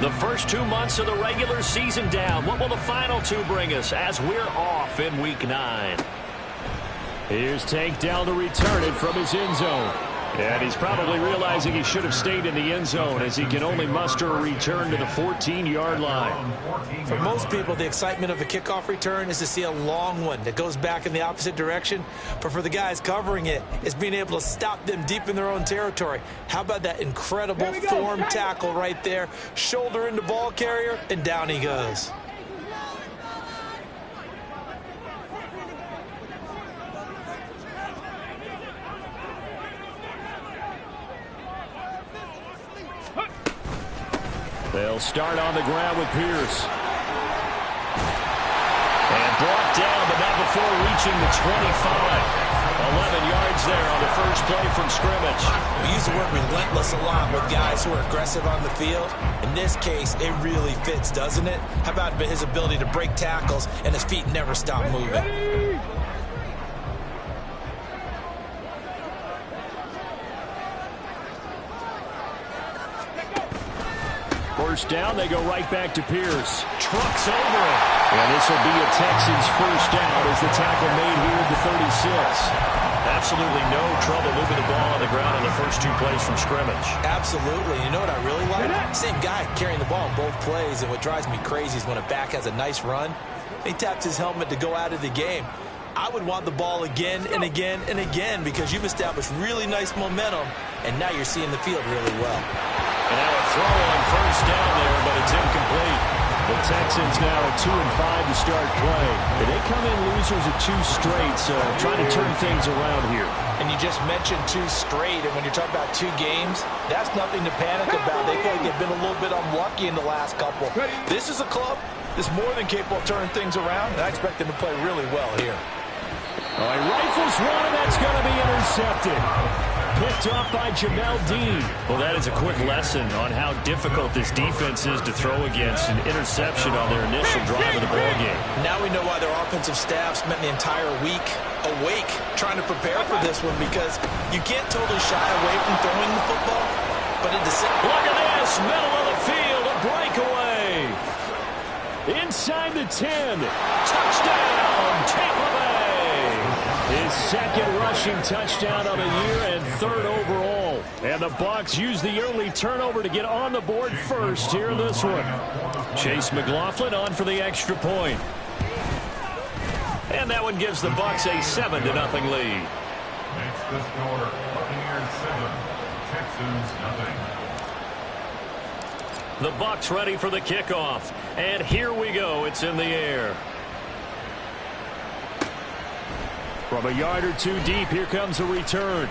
The first 2 months of the regular season down. What will the final two bring us as we're off in Week 9? Here's Tank down to return it from his end zone. And he's probably realizing he should have stayed in the end zone as he can only muster a return to the 14-yard line. For most people, the excitement of a kickoff return is to see a long one that goes back in the opposite direction. But for the guys covering it, it's being able to stop them deep in their own territory. How about that incredible form tackle right there? Shoulder into ball carrier, and down he goes. They'll start on the ground with Pierce. And brought down, but not before reaching the 25. 11 yards there on the first play from scrimmage. We use the word relentless a lot with guys who are aggressive on the field. In this case, it really fits, doesn't it? How about his ability to break tackles and his feet never stop moving? First down, they go right back to Pierce. Trucks over it. And this will be a Texans first down as the tackle made here at the 36. Absolutely no trouble moving the ball on the ground in the first 2 plays from scrimmage. Absolutely. You know what I really like? Same guy carrying the ball in both plays, and what drives me crazy is when a back has a nice run, he taps his helmet to go out of the game. I would want the ball again and again and again because you've established really nice momentum, and now you're seeing the field really well. And now a throw on first down there, but it's incomplete. The Texans now at 2-5 to start play. They come in losers of 2 straight, so trying to turn things around here. And you just mentioned 2 straight, and when you're talking about 2 games, that's nothing to panic about. They feel like they've been a little bit unlucky in the last couple. This is a club that's more than capable of turning things around, and I expect them to play really well here. All right, rifles one, and that's going to be intercepted. Picked off by Jamel Dean. Well, that is a quick lesson on how difficult this defense is to throw against an interception on their initial drive of the ballgame. Now we know why their offensive staff spent the entire week awake trying to prepare for this one, because you can't totally shy away from throwing the football, but at the same time... Look at this, middle of the field, a breakaway. Inside the 10. Touchdown, Tampa Bay. His second rushing touchdown on the year and 3rd overall. And the Bucs use the early turnover to get on the board first here in this one. Chase McLaughlin on for the extra point. And that one gives the Bucs a 7-0 lead. Makes the score Buccaneers 7, Texans 0. The Bucs ready for the kickoff. And here we go. It's in the air. From a yard or 2 deep, here comes a return.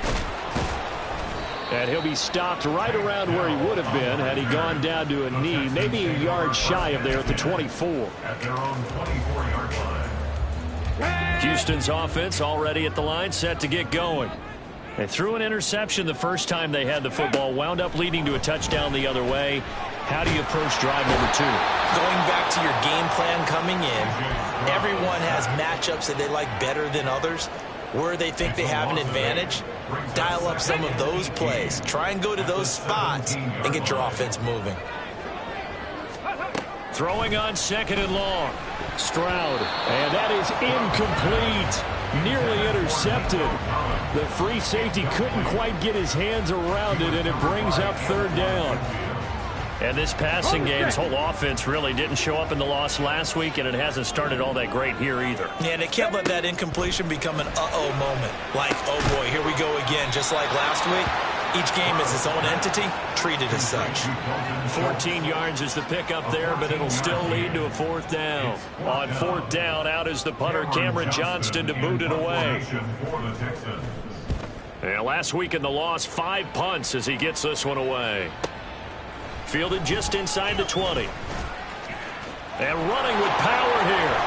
And he'll be stopped right around where he would have been had he gone down to a knee, maybe a yard shy of there at the 24. At their own 24-yard line. Houston's offense already at the line, set to get going. They threw an interception the first time they had the football, wound up leading to a touchdown the other way. How do you approach drive number 2? Going back to your game plan coming in, everyone has matchups that they like better than others. Where they think they have an advantage, dial up some of those plays. Try and go to those spots and get your offense moving. Throwing on 2nd and long. Stroud, and that is incomplete. Nearly intercepted. The free safety couldn't quite get his hands around it, and it brings up 3rd down. And this passing game's whole offense really didn't show up in the loss last week, and it hasn't started all that great here either. Yeah, and they can't let that incompletion become an uh-oh moment. Like, oh boy, here we go again, just like last week. Each game is its own entity, treated as such. 14 yards is the pickup there, but it'll still lead to a 4th down. On 4th down, out is the punter, Cameron Johnston, to boot it away. And last week in the loss, 5 punts as he gets this one away. Fielded just inside the 20. And running with power here.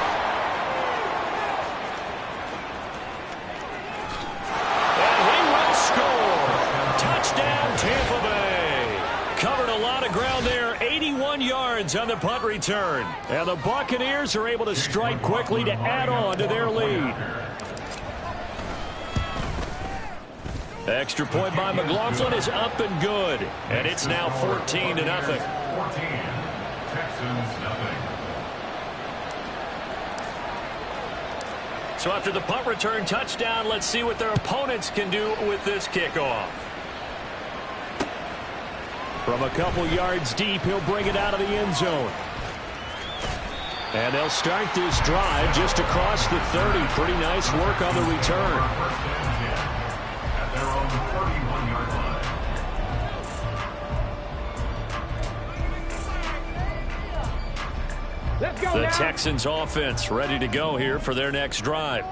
And he will score. Touchdown, Tampa Bay. Covered a lot of ground there. 81 yards on the punt return. And the Buccaneers are able to strike quickly to add on to their lead. Extra point by McLaughlin is up and good. And it's now 14-0. Texans nothing. So after the punt return touchdown, let's see what their opponents can do with this kickoff. From a couple yards deep, he'll bring it out of the end zone. And they'll start this drive just across the 30. Pretty nice work on the return. First and 10 at their own 31-yard line. Let's go The now. Texans offense ready to go here for their next drive.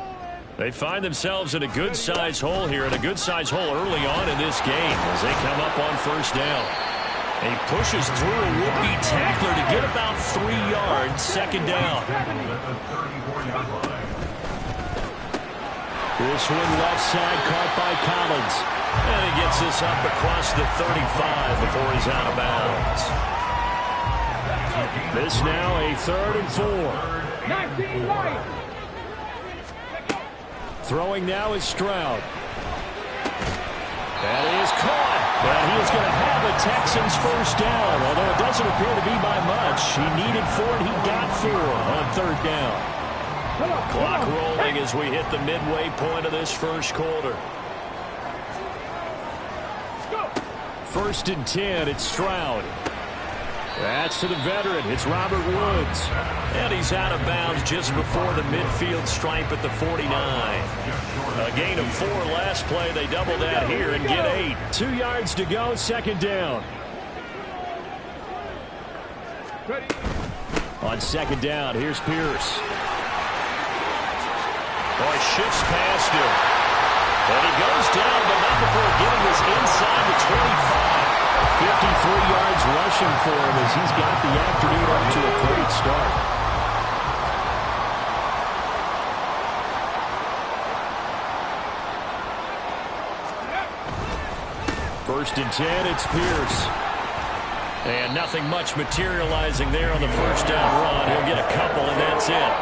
They find themselves in a good-sized hole here, and a good-sized hole early on in this game as they come up on first down. He pushes through a would-be tackler to get about 3 yards, second down. At the 34-yard line. This one left side caught by Collins. And he gets this up across the 35 before he's out of bounds. This now a 3rd and 4. 19 light. Throwing now is Stroud. That is caught. And he is going to have a Texans first down, although it doesn't appear to be by much. He needed 4 and he got 4 on 3rd down. Clock rolling as we hit the midway point of this first quarter. 1st and 10, it's Stroud. That's to the veteran. It's Robert Woods. And he's out of bounds just before the midfield stripe at the 49. A gain of 4 last play. They double that here and get 8. 2 yards to go, second down. On second down, here's Pierce. Boy, shifts past him. And he goes down, but not before getting this inside the 25. 53 yards rushing for him as he's got the afternoon up to a great start. First and 10, it's Pierce. And nothing much materializing there on the first down run. He'll get a couple, and that's it.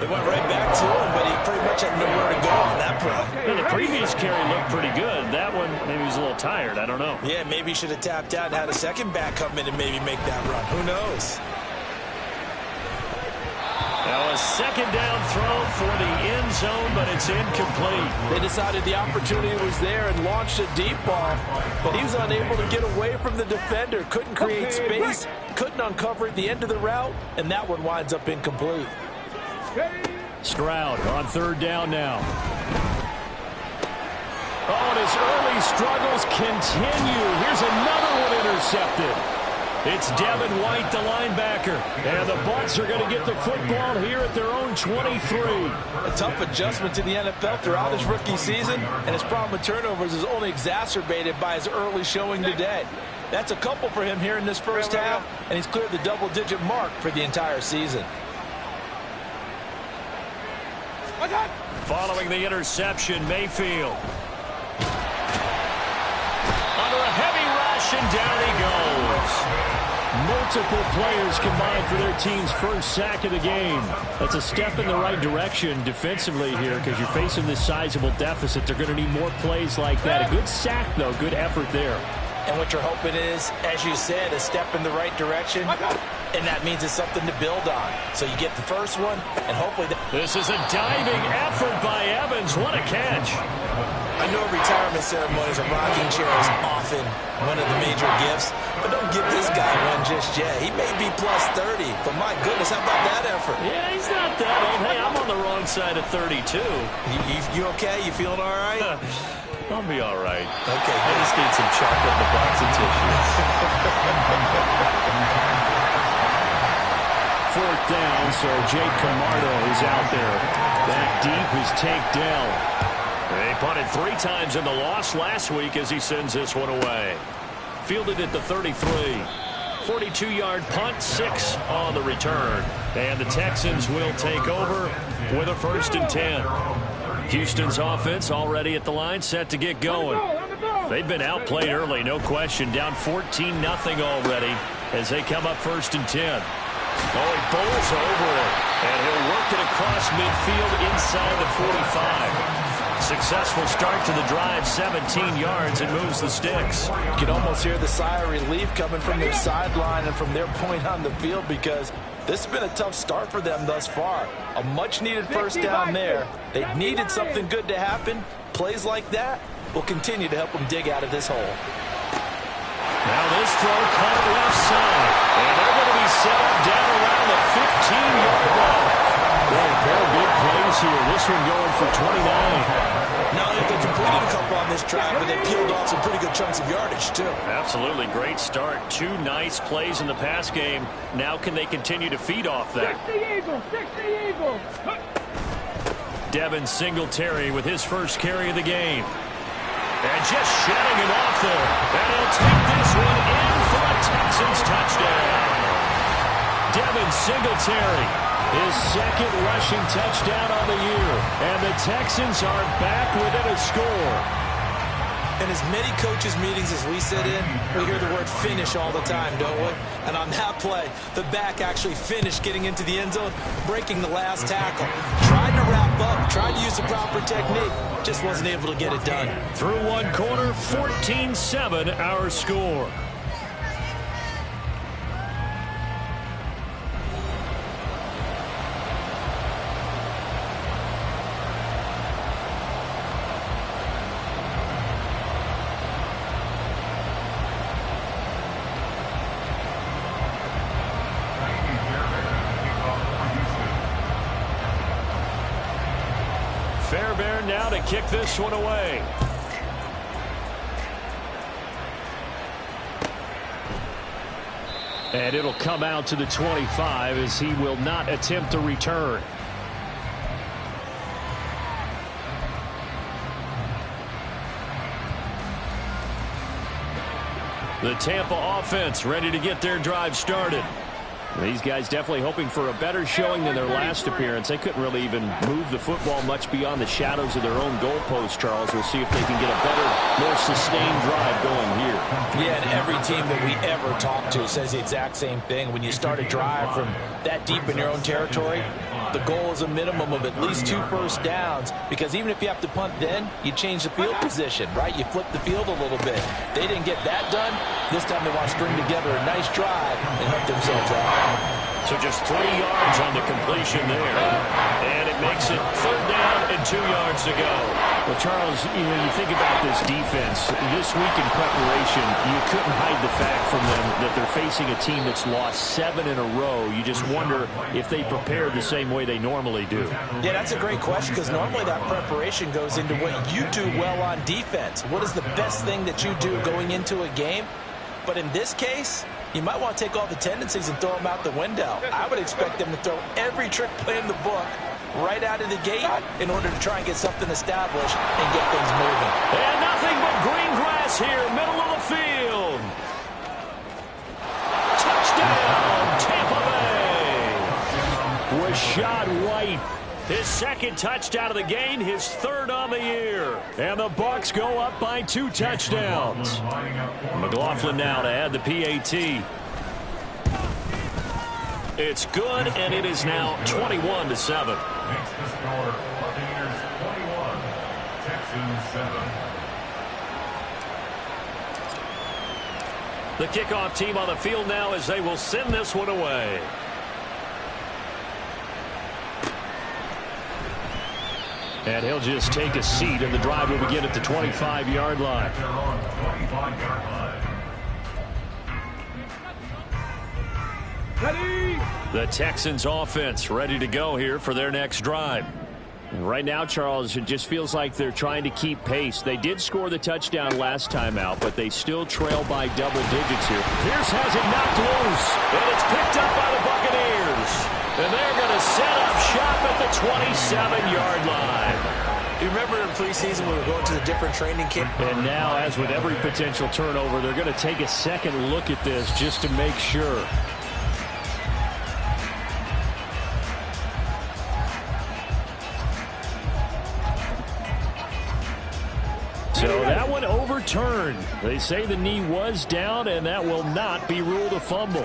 They went right back to him, but he pretty much had nowhere to go on that play. Well, the previous carry looked pretty good. That one, maybe he was a little tired. I don't know. Yeah, maybe he should have tapped out and had a second back come in and maybe make that run. Who knows? Now a second down throw for the end zone, but it's incomplete. They decided the opportunity was there and launched a deep ball, but he was unable to get away from the defender. Couldn't create space, couldn't uncover at the end of the route, and that one winds up incomplete. Stroud on 3rd down now. Oh, and his early struggles continue. Here's another one intercepted. It's Devin White, the linebacker. And the Bucs are going to get the football here at their own 23. A tough adjustment to the NFL throughout his rookie season, and his problem with turnovers is only exacerbated by his early showing today. That's a couple for him here in this first half, and he's cleared the double-digit mark for the entire season. Following the interception, Mayfield. Under a heavy rush, and down he goes. Multiple players combined for their team's first sack of the game. That's a step in the right direction defensively here because you're facing this sizable deficit. They're going to need more plays like that. A good sack, though. Good effort there. And what you're hoping is, as you said, a step in the right direction, and that means it's something to build on. So you get the first one, and hopefully... This is a diving effort by Evans. What a catch. I know retirement ceremonies and rocking chair is often one of the major gifts, but don't give this guy one just yet. He may be plus 30, but my goodness, how about that effort? Yeah, he's not that old. Hey, I'm on the wrong side of 32. You okay? You feeling all right? I'll be all right. Okay, I just need some chocolate in a box of tissues. 4th down, so Jake Camardo is out there. Back deep is Tank Dell. They punted 3 times in the loss last week as he sends this one away. Fielded at the 33. 42-yard punt, 6 on the return. And the Texans will take over with a 1st and 10. Houston's offense already at the line, set to get going. They've been outplayed early, no question. Down 14-0 already as they come up 1st and 10. Oh, he bowls over it, and he'll work it across midfield inside the 45. successful start to the drive, 17 yards, and moves the sticks. You can almost hear the sigh of relief coming from their sideline and from their point on the field, because this has been a tough start for them thus far. A much-needed first down there. They needed something good to happen. Plays like that will continue to help them dig out of this hole. Now this throw caught left side, and they're going to be set up down around the 15-yard line. Well, a pair of big plays here. This one going for 29. Not only have they completed a couple on this drive, but they peeled off some pretty good chunks of yardage, too. Absolutely great start. 2 nice plays in the pass game. Now can they continue to feed off that? 60 Eagles. Devin Singletary with his first carry of the game. And just shedding it off there. And he'll take this one in for a Texans touchdown. Devin Singletary, his second rushing touchdown on the year. And the Texans are back within a score. In as many coaches' meetings as we sit in, we hear the word finish all the time, don't we? And on that play, the back actually finished getting into the end zone, breaking the last tackle. Tried to wrap up, tried to use the proper technique, just wasn't able to get it done. Through one quarter, 14-7 our score. Fairbairn now to kick this one away. And it'll come out to the 25 as he will not attempt to return. The Tampa offense ready to get their drive started. These guys definitely hoping for a better showing than their last appearance. They couldn't really even move the football much beyond the shadows of their own goalpost, Charles. We'll see if they can get a better, more sustained drive going here. Yeah, and every team that we ever talk to says the exact same thing. When you start a drive from that deep in your own territory, the goal is a minimum of at least 2 first downs, because even if you have to punt then, you change the field position, right? You flip the field a little bit. They didn't get that done. This time they want to string together a nice drive and help themselves out. So just 3 yards on the completion there. And it makes it 3rd down and 2 yards to go. Well, Charles, you think about this defense. This week in preparation, you couldn't hide the fact from them that they're facing a team that's lost 7 in a row. You just wonder if they prepared the same way they normally do. Yeah, that's a great question, because normally that preparation goes into what you do well on defense. What is the best thing that you do going into a game? But in this case, you might want to take all the tendencies and throw them out the window. I would expect them to throw every trick play in the book right out of the gate in order to try and get something established and get things moving. And nothing but green grass here, middle of the field. Touchdown, Tampa Bay. Rachaad White, his second touchdown of the game, his 3rd on the year. And the Bucs go up by 2 touchdowns. McLaughlin now to add the PAT. It's good, and it is now 21-7. Makes the score Buccaneers 21, Texans 7. The kickoff team on the field now as they will send this one away. And he'll just take a seat, and the drive will begin at the 25-yard line. They're on 25-yard line. The Texans offense ready to go here for their next drive. And right now, Charles, it just feels like they're trying to keep pace. They did score the touchdown last time out, but they still trail by double digits here. Pierce has it knocked loose, and it's picked up by the Buccaneers. And they're going to set up shop at the 27-yard line. You remember in preseason when we were going to the different training camp? And now, as with every potential turnover, they're going to take a second look at this just to make sure. So that one overturned. They say the knee was down, and that will not be ruled a fumble.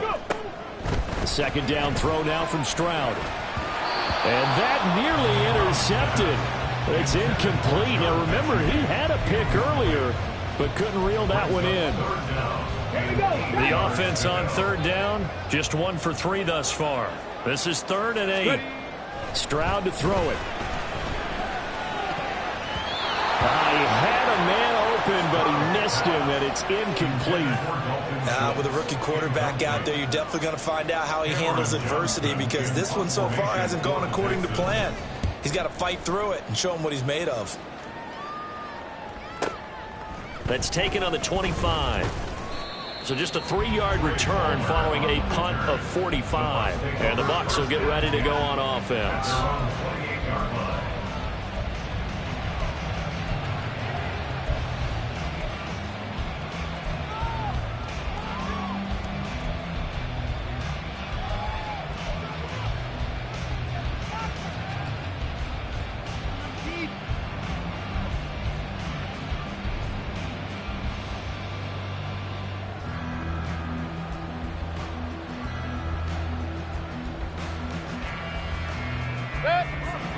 The second down throw now from Stroud. And that nearly intercepted. It's incomplete. Now, remember, he had a pick earlier, but couldn't reel that one in. The offense on third down, just 1 for 3 thus far. This is 3rd and 8. Stroud to throw it. He had a man open, but he missed him, and it's incomplete. With a rookie quarterback out there, you're definitely going to find out how he handles adversity, because this one so far hasn't gone according to plan. He's got to fight through it and show him what he's made of. That's taken on the 25. So just a 3-yard return following a punt of 45. And the Bucs will get ready to go on offense.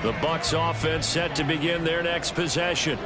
The Bucs offense set to begin their next possession.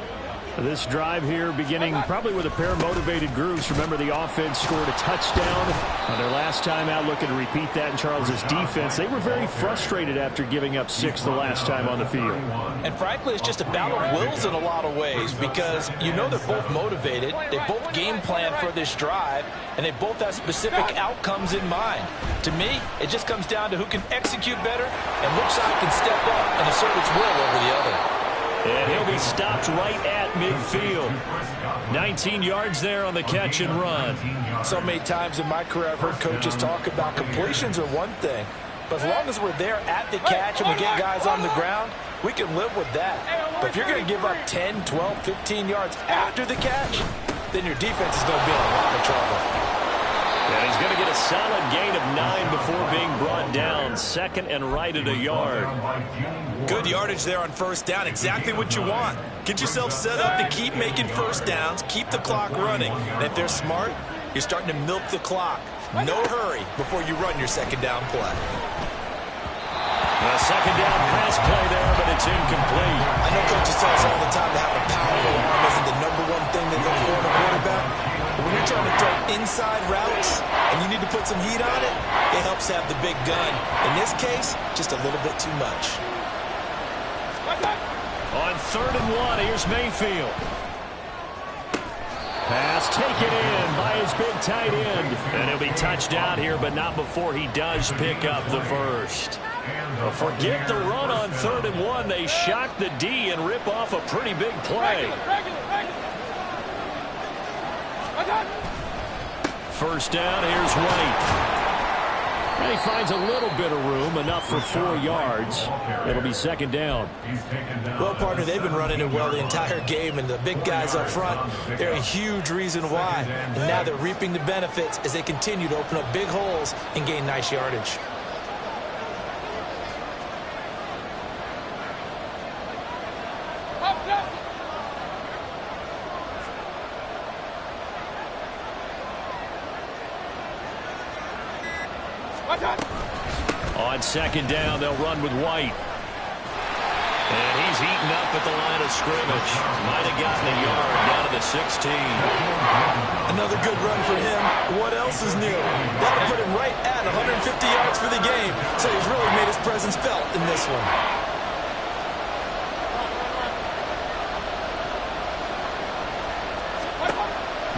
This drive here beginning probably with a pair of motivated groups. Remember, the offense scored a touchdown on their last time out, looking to repeat that in Charles's defense. They were very frustrated after giving up 6 the last time on the field. And frankly, it's just a battle of wills in a lot of ways, because you know they're both motivated, they both game plan for this drive, and they both have specific outcomes in mind. To me, it just comes down to who can execute better and which side can step up and assert its will over the other. And he'll be stopped right at midfield. 19 yards there on the catch and run. So many times in my career, I've heard coaches talk about completions are one thing, but as long as we're there at the catch and we get guys on the ground, we can live with that. But if you're going to give up 10, 12, 15 yards after the catch, then your defense is going to be in a lot of trouble. And he's going to get a solid gain of 9 before being brought down. 2nd and right at a yard. Good yardage there on first down. Exactly what you want. Get yourself set up to keep making first downs, keep the clock running. And if they're smart, you're starting to milk the clock. No hurry before you run your second down play. A second down pass play there, but it's incomplete. I know coaches tell us all the time to have a powerful arm isn't the #1 thing they look for in a quarterback. But when you're trying to throw inside routes and you need to put some heat on it, it helps have the big gun. In this case, just a little bit too much. On 3rd and 1, here's Mayfield. Pass taken in by his big tight end. And he'll be touched down here, but not before he does pick up the first. Well, forget the run on 3rd and 1. They shock the D and rip off a pretty big play. First down, here's White. And he finds a little bit of room, enough for 4 yards. It'll be second down. Well, partner, they've been running it well the entire game, and the big guys up front, they're a huge reason why. And now they're reaping the benefits as they continue to open up big holes and gain nice yardage. On second down, they'll run with White. And he's heating up at the line of scrimmage. Might have gotten a yard down to the 16. Another good run for him. What else is new? That'll put him right at 150 yards for the game. So he's really made his presence felt in this one.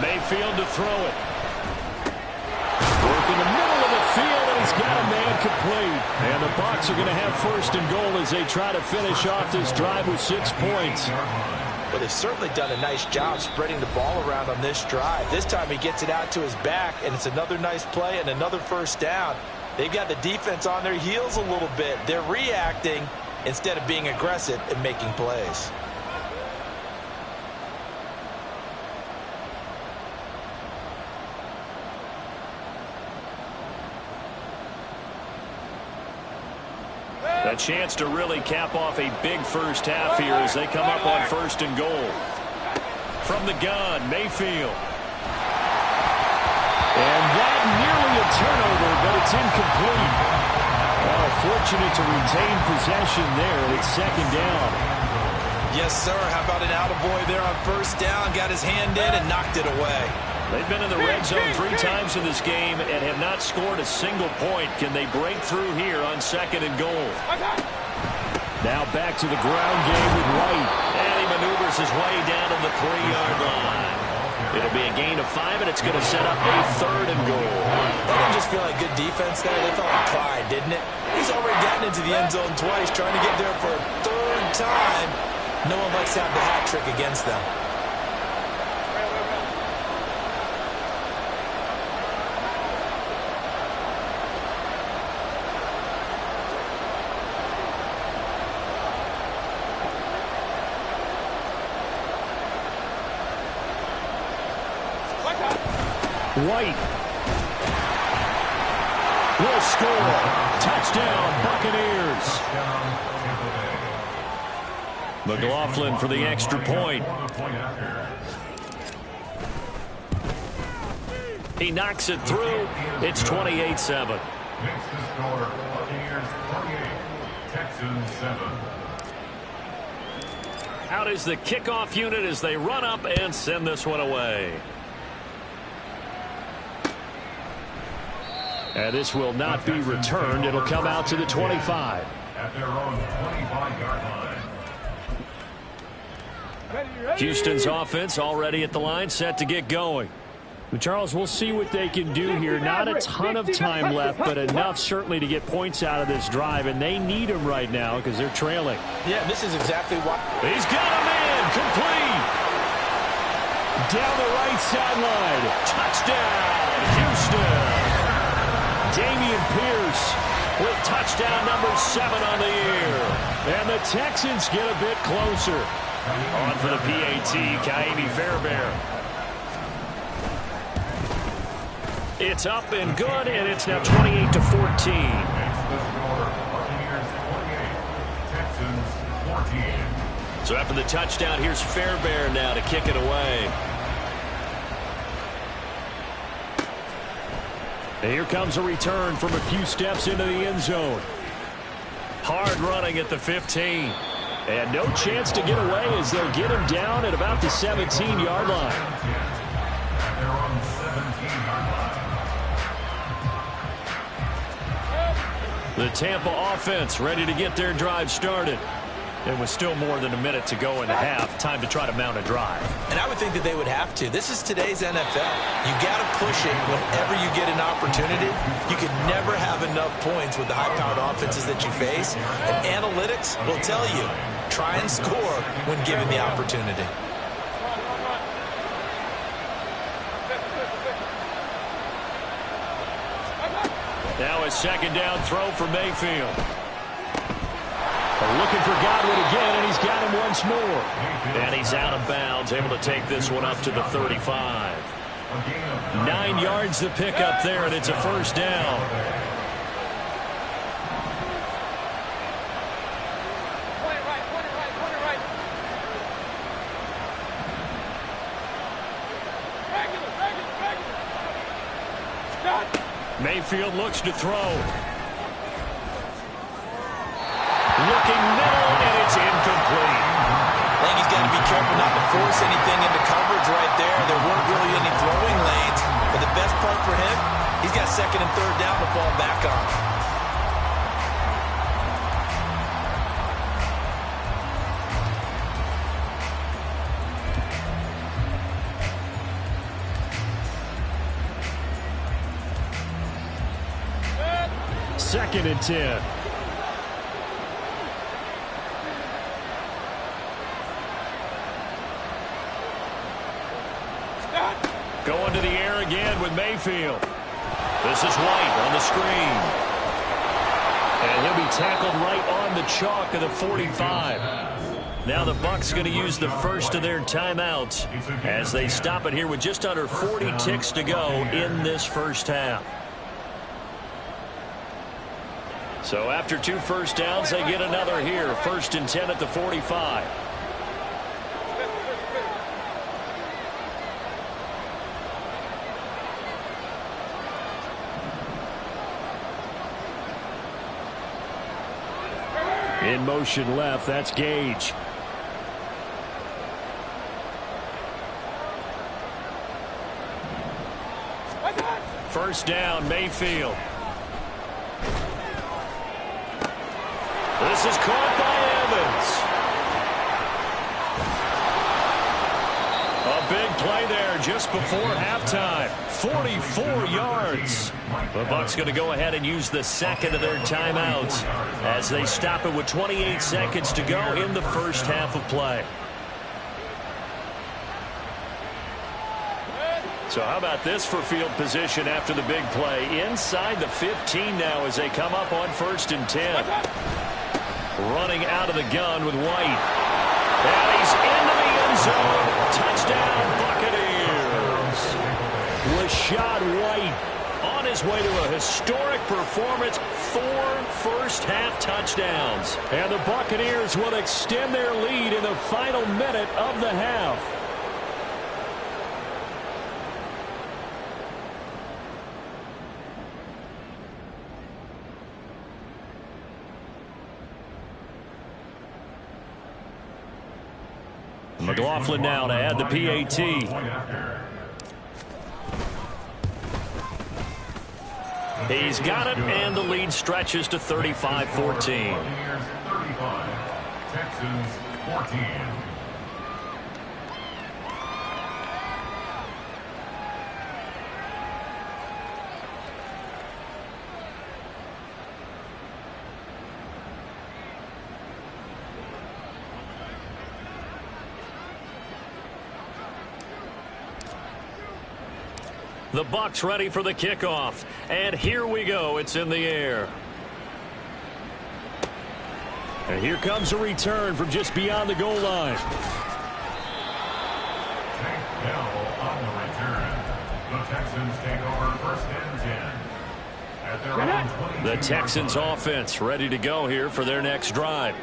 Mayfield to throw it. Work in the middle of the field, and he's got a man complete. And the Bucs are going to have 1st and goal as they try to finish off this drive with 6 points. Well, they've certainly done a nice job spreading the ball around on this drive. This time he gets it out to his back, and it's another nice play and another first down. They've got the defense on their heels a little bit. They're reacting instead of being aggressive and making plays. A chance to really cap off a big first half here as they come up on 1st and goal. From the gun, Mayfield. And that nearly a turnover, but it's incomplete. Well, fortunate to retain possession there. It's second down. Yes, sir. How about an attaboy there on first down? Got his hand in and knocked it away. They've been in the red zone 3 times in this game and have not scored a single point. Can they break through here on 2nd and goal? Now back to the ground game with White. And he maneuvers his way down to the 3-yard line. It'll be a gain of 5, and it's going to set up a 3rd and goal. That didn't just feel like good defense there. They felt like pride, didn't it? He's already gotten into the end zone twice, trying to get there for a 3rd time. No one likes to have the hat trick against them. White will score. Touchdown, Buccaneers. McLaughlin for the extra point. He knocks it through. It's 28-7. Makes the score Buccaneers 28, Texans 7. Out is the kickoff unit as they run up and send this one away. And this will not be returned. It'll come out to the 25. At their own 25-yard line. Houston's offense already at the line, set to get going. Well, Charles, we'll see what they can do here. Not a ton of time left, but enough certainly to get points out of this drive, and they need them right now because they're trailing. Yeah, this is exactly what... He's got a man, complete. Down the right sideline. Touchdown, Houston. Damian Pierce with touchdown number 7 on the year. And the Texans get a bit closer. On for the PAT, Ka'imi Fairbairn. It's up and good, and it's now 28-14. Makes the score Buccaneers 28, Texans 14. So after the touchdown, here's Fairbairn now to kick it away. And here comes a return from a few steps into the end zone. Hard running at the 15. And no chance to get away as they'll get him down at about the 17-yard line. At their own 17-yard line. The Tampa offense ready to get their drive started. And with still more than a minute to go in the half, time to try to mount a drive. And I would think that they would have to. This is today's NFL. You got to push it whenever you get an opportunity. You can never have enough points with the high-powered offenses that you face. And analytics will tell you, try and score when given the opportunity. Now a 2nd down throw for Mayfield. Looking for Godwin again, and he's got him once more. And he's out of bounds, able to take this one up to the 35. 9 yards to pick up there, and it's a 1st down. Mayfield looks to throw. Looking middle, and it's incomplete. I think he's got to be careful not to force anything into coverage right there. There weren't really any throwing lanes. But the best part for him, he's got 2nd and 3rd down to fall back on. Second and 10. Going to the air again with Mayfield. This is White on the screen. And he'll be tackled right on the chalk of the 45. Now the Bucs going to use the first of their timeouts as they stop it here with just under 40 ticks to go in this first half. So after 2 first downs, they get another here. 1st and 10 at the 45. In motion left, that's Gage. First down, Mayfield. This is caught by Evans. A big play there just before halftime. 44 yards. The Bucs going to go ahead and use the second of their timeouts as they stop it with 28 seconds to go in the first half of play. So how about this for field position after the big play? Inside the 15 now as they come up on 1st and 10. Running out of the gun with White. And he's into the end zone. Touchdown, Buccaneers. Rachaad White on his way to a historic performance. 4 first-half touchdowns. And the Buccaneers will extend their lead in the final minute of the half. McLaughlin now to add the PAT. He's got it, and the lead stretches to 35-14. 35, Texans 14. The Bucs ready for the kickoff. And here we go. It's in the air. And here comes a return from just beyond the goal line. Tank Dell on the return. The Texans take over 1st and 10. At their own 22. The Texans offense ready to go here for their next drive.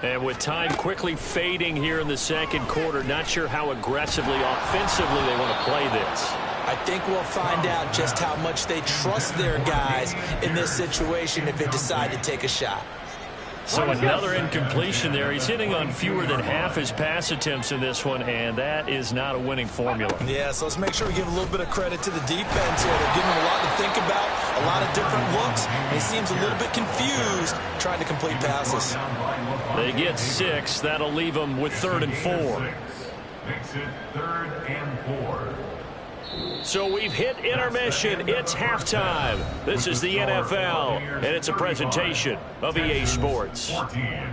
And with time quickly fading here in the second quarter, not sure how aggressively, offensively they want to play this. I think we'll find out just how much they trust their guys in this situation if they decide to take a shot. So another incompletion there. He's hitting on fewer than half his pass attempts in this one, and that is not a winning formula. Yeah, so let's make sure we give a little bit of credit to the defense here. They're giving him a lot to think about, a lot of different looks. He seems a little bit confused trying to complete passes. They get 6. That'll leave them with 3rd and 4. Makes it 3rd and 4. So we've hit intermission. It's halftime. This is the NFL, and it's a presentation of EA Sports. 14.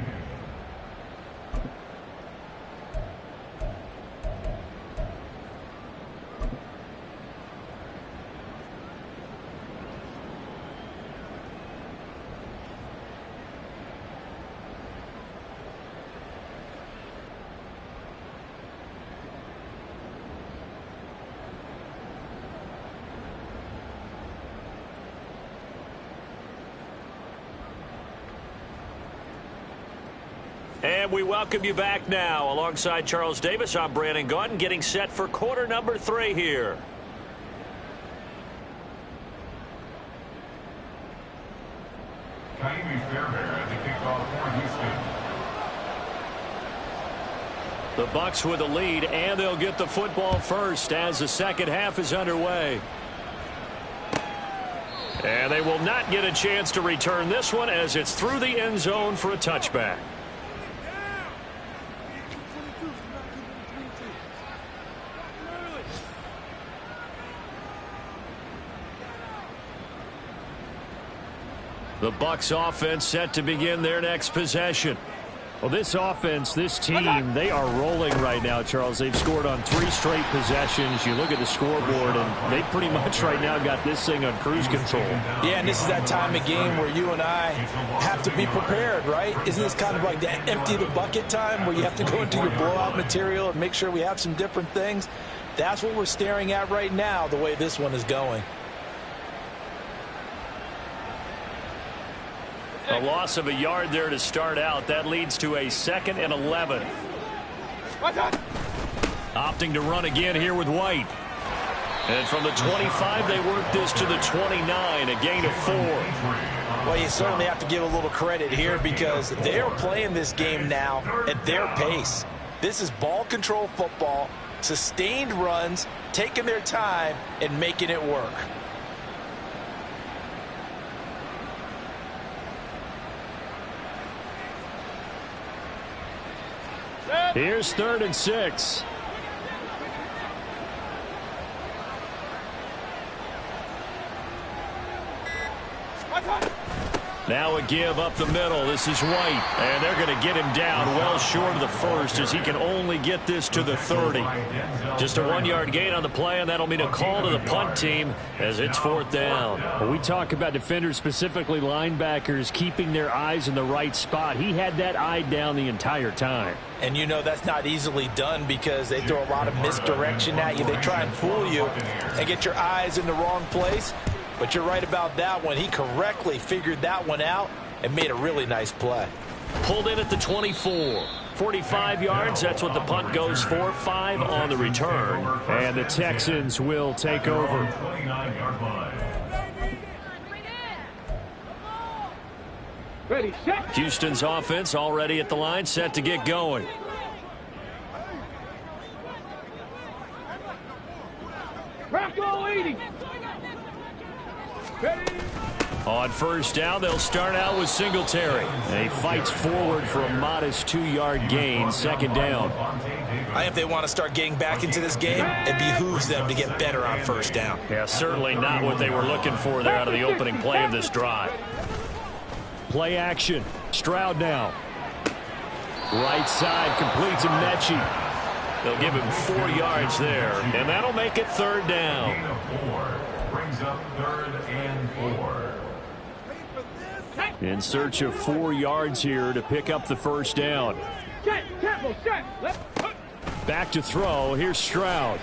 And we welcome you back now. Alongside Charles Davis, I'm Brandon Gaudin, getting set for quarter number 3 here. Kaimi Fairbairn at the kickoff for Houston. The Bucs with the lead, and they'll get the football first as the second half is underway. And they will not get a chance to return this one as it's through the end zone for a touchback. The Bucs offense set to begin their next possession. Well, this offense, this team, they are rolling right now, Charles. They've scored on 3 straight possessions. You look at the scoreboard, and they pretty much right now got this thing on cruise control. Yeah, and this is that time of game where you and I have to be prepared, right? Isn't this kind of like the empty the bucket time where you have to go into your blowout material and make sure we have some different things? That's what we're staring at right now, the way this one is going. A loss of a yard there to start out. That leads to a 2nd and 11. Opting to run again here with White. And from the 25, they work this to the 29, a gain of 4. Well, you certainly have to give a little credit here because they're playing this game now at their pace. This is ball control football. Sustained runs, taking their time, and making it work. Here's 3rd and 6. Now a give up the middle. This is White. And they're going to get him down well short of the first as he can only get this to the 30. Just a 1-yard gain on the play, and that'll mean a call to the punt team as it's 4th down. Well, we talk about defenders, specifically linebackers, keeping their eyes in the right spot. He had that eye down the entire time. And you know that's not easily done because they throw a lot of misdirection at you. They try and fool you and get your eyes in the wrong place. But you're right about that one. He correctly figured that one out and made a really nice play. Pulled in at the 24. 45 yards, that's what the punt goes for. 5 on the return. And the Texans will take over. Ready, set. Houston's offense already at the line, set to get going. Rocco 80. Ready. On 1st down, they'll start out with Singletary. And he fights forward for a modest 2-yard gain, 2nd down. I think if they want to start getting back into this game, it behooves them to get better on 1st down. Yeah, certainly not what they were looking for there out of the opening play of this drive. Play action. Stroud now. Right side completes to Mechie. They'll give him 4 yards there, and that'll make it 3rd down. Gain of 4 brings up 3rd and 4. In search of 4 yards here to pick up the 1st down. Set, tempo, set. Left. Back to throw. Here's Stroud.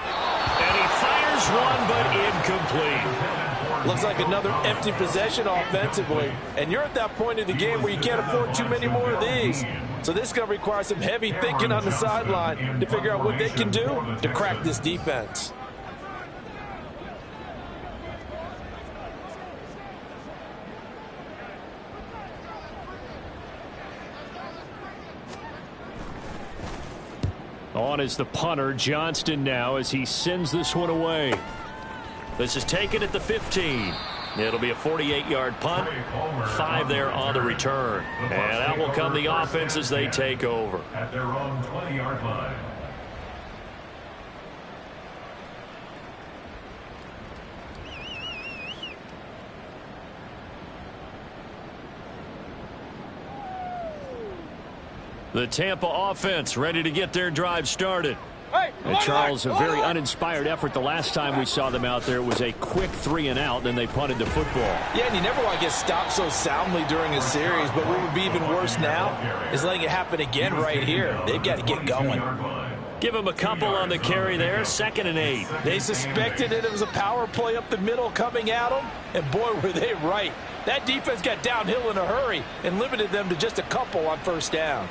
And he fires one, but incomplete. Looks like another empty possession offensively. And you're at that point in the game where you can't afford too many more of these. So this is going to require some heavy thinking on the sideline to figure out what they can do to crack this defense. On is the punter, Johnston now, as he sends this one away. This is taken at the 15. It'll be a 48-yard punt, 5 there on the return. And out will come the offense as they take over. At their own 20-yard line. The Tampa offense ready to get their drive started. And Charles, a very uninspired effort the last time we saw them out there. It was a quick 3 and out, then they punted the football. Yeah, and you never want to get stopped so soundly during a series, but what would be even worse now is letting it happen again right here. They've got to get going. Give him a couple on the carry there, 2nd and 8. They suspected it was a power play up the middle coming at them, and boy, were they right. That defense got downhill in a hurry and limited them to just a couple on 1st down.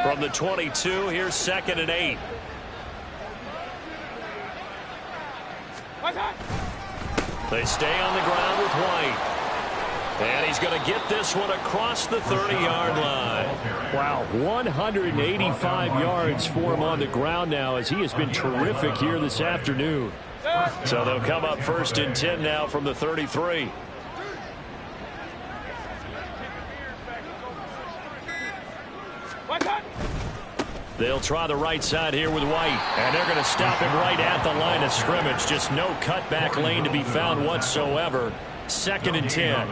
From the 22, here's 2nd and 8. They stay on the ground with White. And he's going to get this one across the 30-yard line. Wow, 185 yards for him on the ground now, as he has been terrific here this afternoon. So they'll come up 1st and 10 now from the 33. They'll try the right side here with White. And they're going to stop him right at the line of scrimmage. Just no cutback lane to be found whatsoever. 2nd and 10.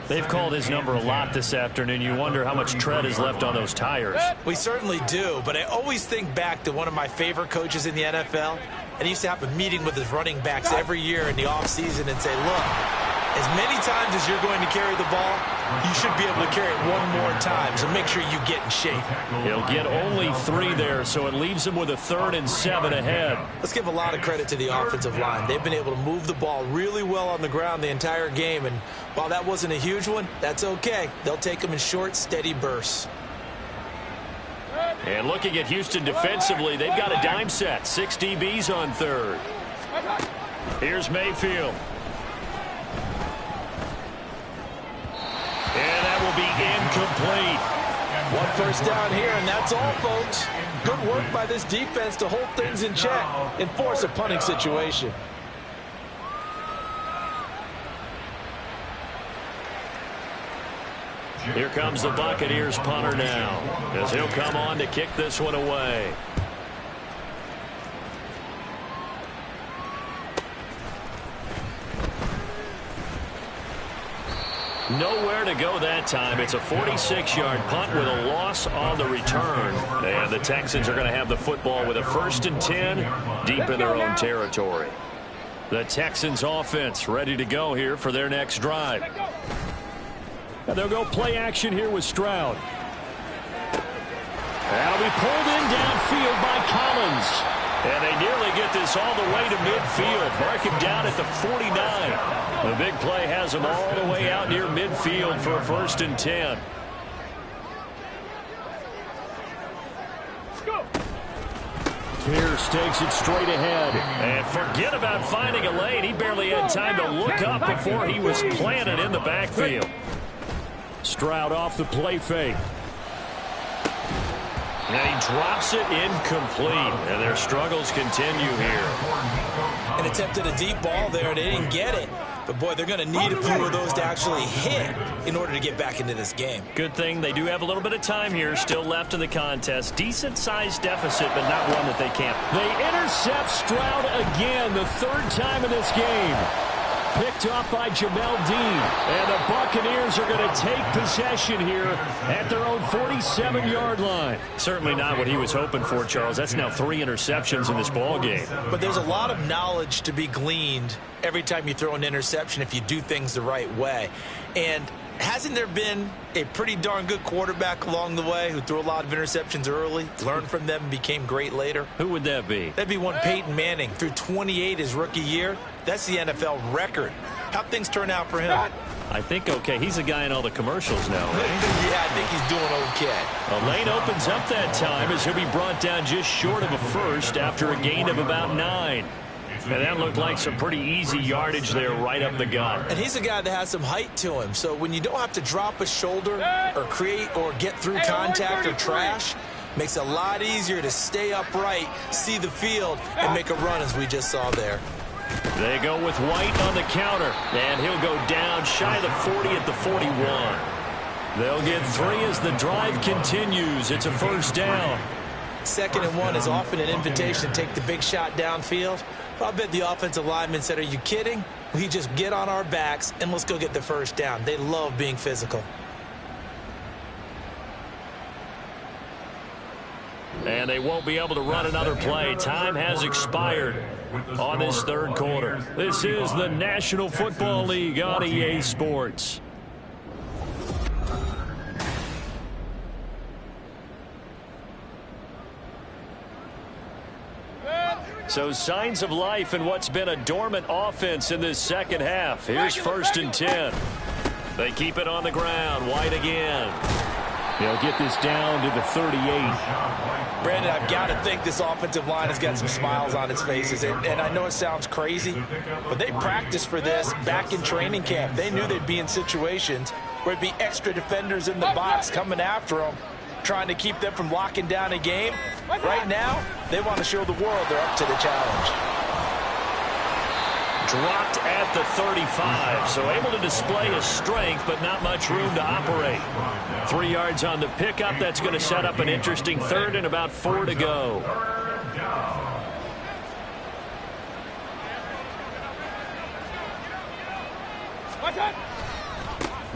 They've called his number a lot this afternoon. You wonder how much tread is left on those tires. We certainly do, but I always think back to one of my favorite coaches in the NFL. And he used to have a meeting with his running backs every year in the offseason and say, look, as many times as you're going to carry the ball, you should be able to carry it one more time, so make sure you get in shape. He'll get only 3 there, so it leaves him with a 3rd and 7 ahead. Let's give a lot of credit to the offensive line. They've been able to move the ball really well on the ground the entire game, and while that wasn't a huge one, that's okay. They'll take them in short, steady bursts. And looking at Houston defensively, they've got a dime set. 6 DBs on 3rd. Here's Mayfield. And that will be incomplete. First down here, and that's all, folks. Good work by this defense to hold things in check and force a punting situation. Here comes the Buccaneers punter now, as he'll come on to kick this one away. Nowhere to go that time. It's a 46-yard punt with a loss on the return. And the Texans are going to have the football with a 1st and 10 deep in their own territory. The Texans offense ready to go here for their next drive. And they'll go play action here with Stroud. That'll be pulled in downfield by Collins. And they nearly get this all the way to midfield. Mark him down at the 49. The big play has him all the way out near midfield for a 1st and 10. Pierce takes it straight ahead. And forget about finding a lane. He barely had time to look up before he was planted in the backfield. Stroud off the play fake. And he drops it incomplete. And their struggles continue here. And attempted a deep ball there. They didn't get it. But, boy, they're going to need a few of those to actually hit in order to get back into this game. Good thing they do have a little bit of time here still left in the contest. Decent-sized deficit, but not one that they can't. They intercept Stroud again, the 3rd time in this game. Picked off by Jamel Dean. And the Buccaneers are going to take possession here at their own 47-yard line. Certainly not what he was hoping for, Charles. That's now 3 interceptions in this ball game. But there's a lot of knowledge to be gleaned every time you throw an interception if you do things the right way. And hasn't there been a pretty darn good quarterback along the way who threw a lot of interceptions early, learned from them, and became great later? Who would that be? That'd be one Peyton Manning. Threw 28 his rookie year. That's the NFL record. How'd things turn out for him? I think okay. He's a guy in all the commercials now, right? Yeah, I think he's doing okay. A lane opens up that time as he'll be brought down just short of a 1st after a gain of about 9. And that looked like some pretty easy yardage there right up the gut. And he's a guy that has some height to him. So when you don't have to drop a shoulder or create or get through contact or trash, makes it a lot easier to stay upright, see the field, and make a run as we just saw there. They go with White on the counter, and he'll go down shy of the 40 at the 41. They'll get 3 as the drive continues. It's a 1st down. 2nd and 1 is often an invitation to take the big shot downfield. I bet the offensive lineman said, are you kidding? We just get on our backs and let's go get the 1st down. They love being physical. And they won't be able to run another play. Time has expired on this 3rd quarter. This is the National Football League on EA Sports. So signs of life in what's been a dormant offense in this 2nd half. Here's 1st and 10. They keep it on the ground. White again. They'll get this down to the 38. Brandon, I've got to think this offensive line has got some smiles on its faces. And I know it sounds crazy, but they practiced for this back in training camp. They knew they'd be in situations where it'd be extra defenders in the box coming after them, trying to keep them from locking down a game. Right now, they want to show the world they're up to the challenge. Dropped at the 35, so able to display his strength, but not much room to operate. 3 yards on the pickup. That's going to set up an interesting 3rd and about 4 to go.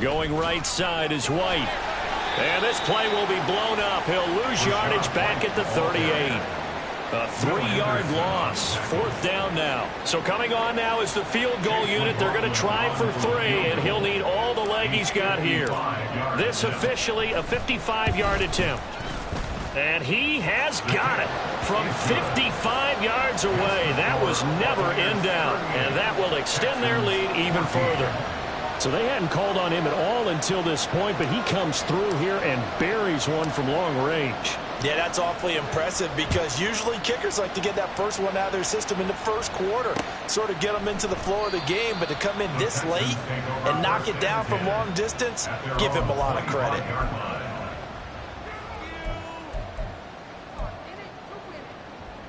Going right side is White. And this play will be blown up. He'll lose yardage back at the 38. A 3-yard loss. 4th down now. So coming on now is the field goal unit. They're going to try for 3, and he'll need all the leg he's got here. This officially a 55-yard attempt. And he has got it from 55 yards away. That was never in doubt, and that will extend their lead even further. So they hadn't called on him at all until this point, but he comes through here and buries one from long range. Yeah, that's awfully impressive because usually kickers like to get that first one out of their system in the 1st quarter, sort of get them into the flow of the game, but to come in this late and knock it down from long distance, give him a lot of credit.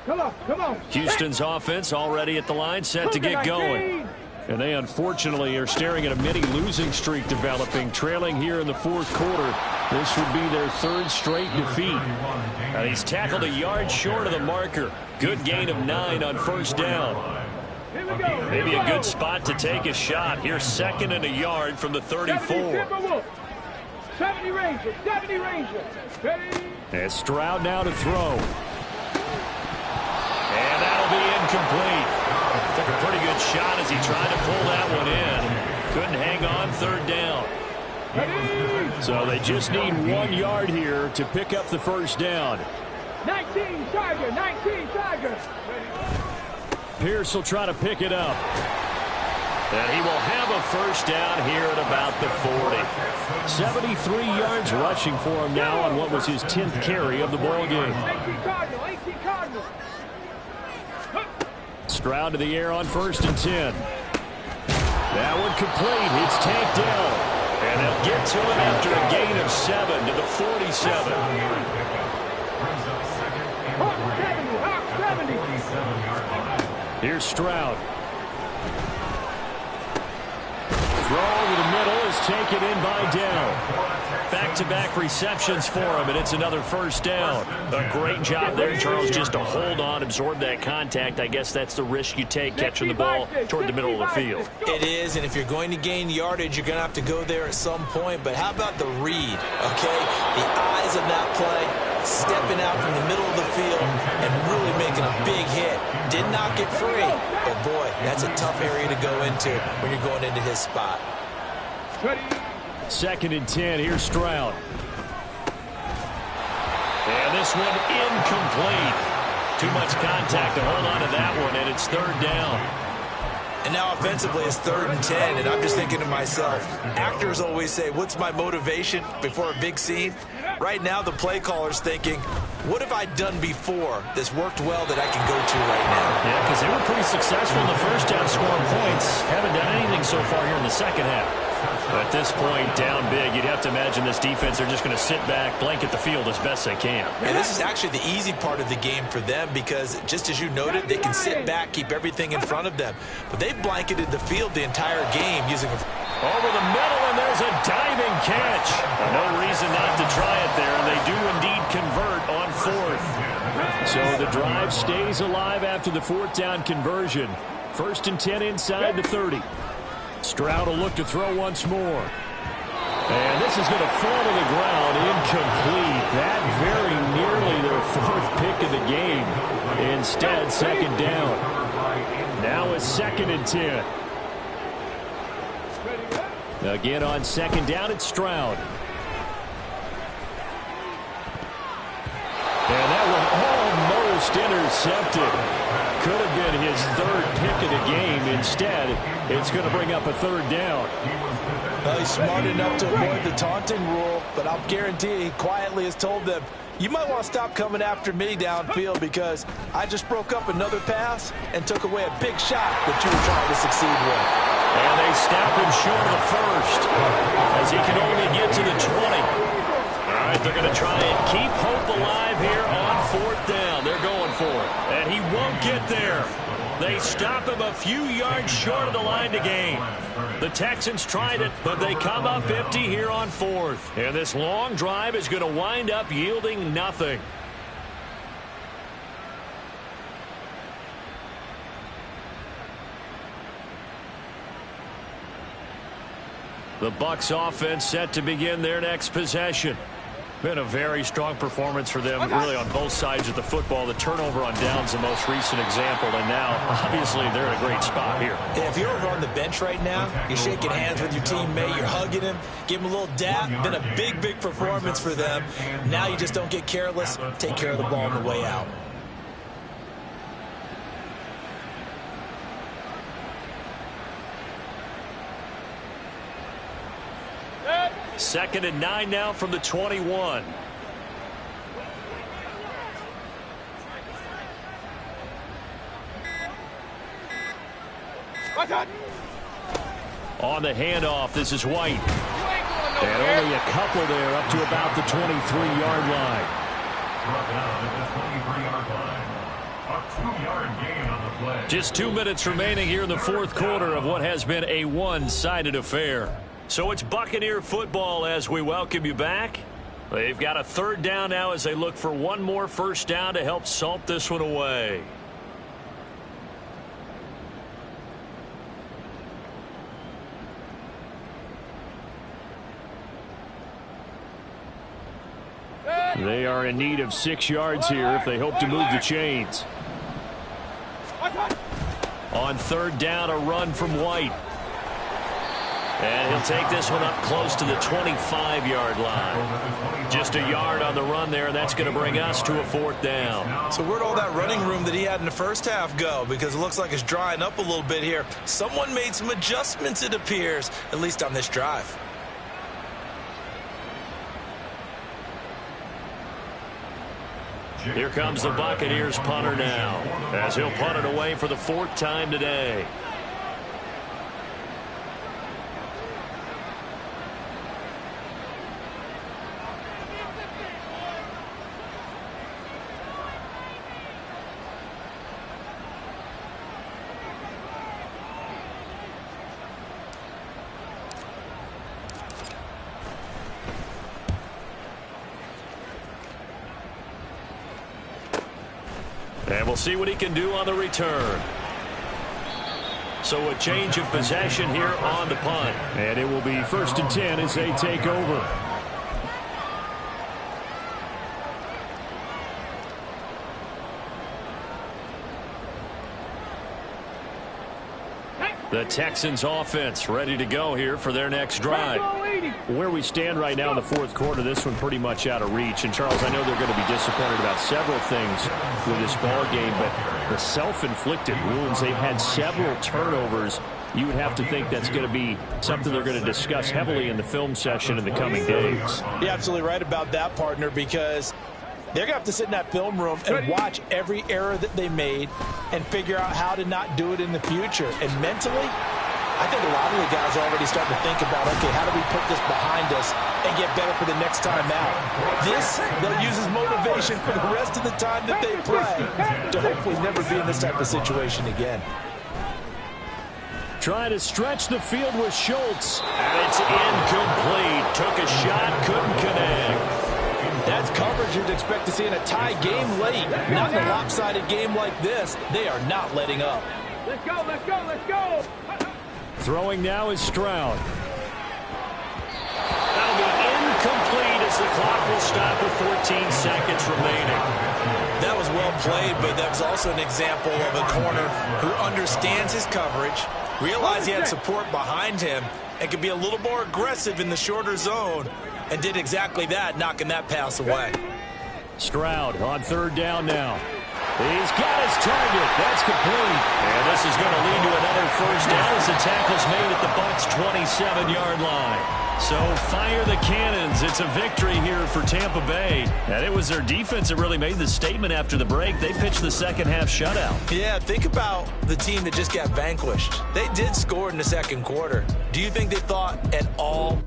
Come on, come on. Houston's offense already at the line, set to get going. And they unfortunately are staring at a mini losing streak developing, trailing here in the fourth quarter. This would be their third straight defeat. And he's tackled a yard short of the marker. Good gain of 9 on first down. Maybe a good spot to take a shot. Here's 2nd and a yard from the 34. 70 Ranger, 70 Ranger. Ready? And Stroud now to throw. And that'll be incomplete. Took a pretty good shot as he tried to pull that one in. Couldn't hang on, 3rd down. So they just need 1 yard here to pick up the first down. 19 Tiger, 19 Tiger. Pierce will try to pick it up. And he will have a first down here at about the 40. 73 yards rushing for him now on what was his 10th carry of the ball game. 18 Cardinal, 18 Cardinal. Stroud to the air on 1st and 10. That one complete. It's tanked down. And they'll get to him after a gain of 7 to the 47. Hawk 70. Here's Stroud. Throw over the middle is taken in by Dell. Back-to-back receptions for him, and it's another first down. A great job there, Charles, just to hold on, absorb that contact. I guess that's the risk you take catching the ball toward the middle of the field. It is, and if you're going to gain yardage, you're going to have to go there at some point. But how about the read, okay? The eyes of that play, stepping out from the middle of the field and really making a big hit. Did not get free, but boy, that's a tough area to go into when you're going into his spot. 2nd and 10. Here's Stroud. And this one incomplete. Too much contact to hold on to that one, and it's 3rd down. And now offensively it's 3rd and 10, and I'm just thinking to myself, actors always say, what's my motivation before a big scene? Right now the play caller's thinking, what have I done before that's worked well that I can go to right now? Yeah, because they were pretty successful in the first half scoring points. Haven't done anything so far here in the second half. At this point, down big, you'd have to imagine this defense, they're just going to sit back, blanket the field as best they can. And this is actually the easy part of the game for them because, just as you noted, they can sit back, keep everything in front of them. But they've blanketed the field the entire game using a... Over the middle, and there's a diving catch. No reason not to try it there, and they do indeed convert on 4th. So the drive stays alive after the 4th down conversion. 1st and 10 inside the 30. Stroud will look to throw once more. And this is going to fall to the ground, incomplete. That very nearly their 4th pick of the game. Instead, 2nd down. Now it's 2nd and 10. Again on 2nd down, it's Stroud. And that one almost intercepted. Could have been his 3rd pick of the game. Instead, it's going to bring up a 3rd down. Well, he's smart enough to avoid the taunting rule, but I'll guarantee he quietly has told them, you might want to stop coming after me downfield because I just broke up another pass and took away a big shot that you were trying to succeed with. And they snap him short of the 1st as he can only get to the 20. All right, they're going to try and keep hope alive here on 4th down. They're going for it, and he won't get there. They stop him a few yards short of the line to gain. The Texans tried it, but they come up empty here on 4th. And this long drive is going to wind up yielding nothing. The Bucs offense set to begin their next possession. Been a very strong performance for them, really, on both sides of the football. The turnover on downs the most recent example, and now, obviously, they're in a great spot here. Yeah, if you're over on the bench right now, you're shaking hands with your teammate, you're hugging him, give him a little dap. Been a big, big performance for them. Now you just don't get careless. Take care of the ball on the way out. Second and 9 now from the 21. On the handoff, this is White. And only a couple there up to about the 23-yard line. 2-yard gain on the play. Just 2 minutes remaining here in the fourth quarter of what has been a one-sided affair. So it's Buccaneer football as we welcome you back. They've got a third down now as they look for one more first down to help salt this one away. They are in need of 6 yards here if they hope to move the chains. On third down, a run from White. And he'll take this one up close to the 25-yard line. Just a yard on the run there, and that's going to bring us to a fourth down. So where'd all that running room that he had in the first half go? Because it looks like it's drying up a little bit here. Someone made some adjustments, it appears, at least on this drive. Here comes the Buccaneers punter now, as he'll punt it away for the 4th time today. And we'll see what he can do on the return. So a change of possession here on the punt. And it will be 1st and 10 as they take over. The Texans offense ready to go here for their next drive. Where we stand right now in the fourth quarter, this one pretty much out of reach. And, Charles, I know they're going to be disappointed about several things with this ball game, but the self-inflicted wounds, they've had several turnovers. You would have to think that's going to be something they're going to discuss heavily in the film session in the coming days. You're absolutely right about that, partner, because they're going to have to sit in that film room and watch every error that they made and figure out how to not do it in the future. And mentally, I think a lot of the guys are already starting to think about, okay, how do we put this behind us and get better for the next time out? This, they'll use as motivation for the rest of the time that they play to hopefully never be in this type of situation again. Trying to stretch the field with Schultz. And it's incomplete. Took a shot, couldn't connect. That's coverage you'd expect to see in a tie game late. Not in a lopsided game like this. They are not letting up. Let's go, let's go, let's go. Throwing now is Stroud. That'll be incomplete as the clock will stop with 14 seconds remaining. That was well played, but that was also an example of a corner who understands his coverage, realized he had support behind him, and could be a little more aggressive in the shorter zone, and did exactly that, knocking that pass away. Stroud on third down now. He's got his target. That's complete. And this is going to lead to another first down as the tackle's made at the Bucs' 27-yard line. So fire the cannons. It's a victory here for Tampa Bay. And it was their defense that really made the statement after the break. They pitched the second half shutout. Yeah, think about the team that just got vanquished. They did score in the second quarter. Do you think they thought at all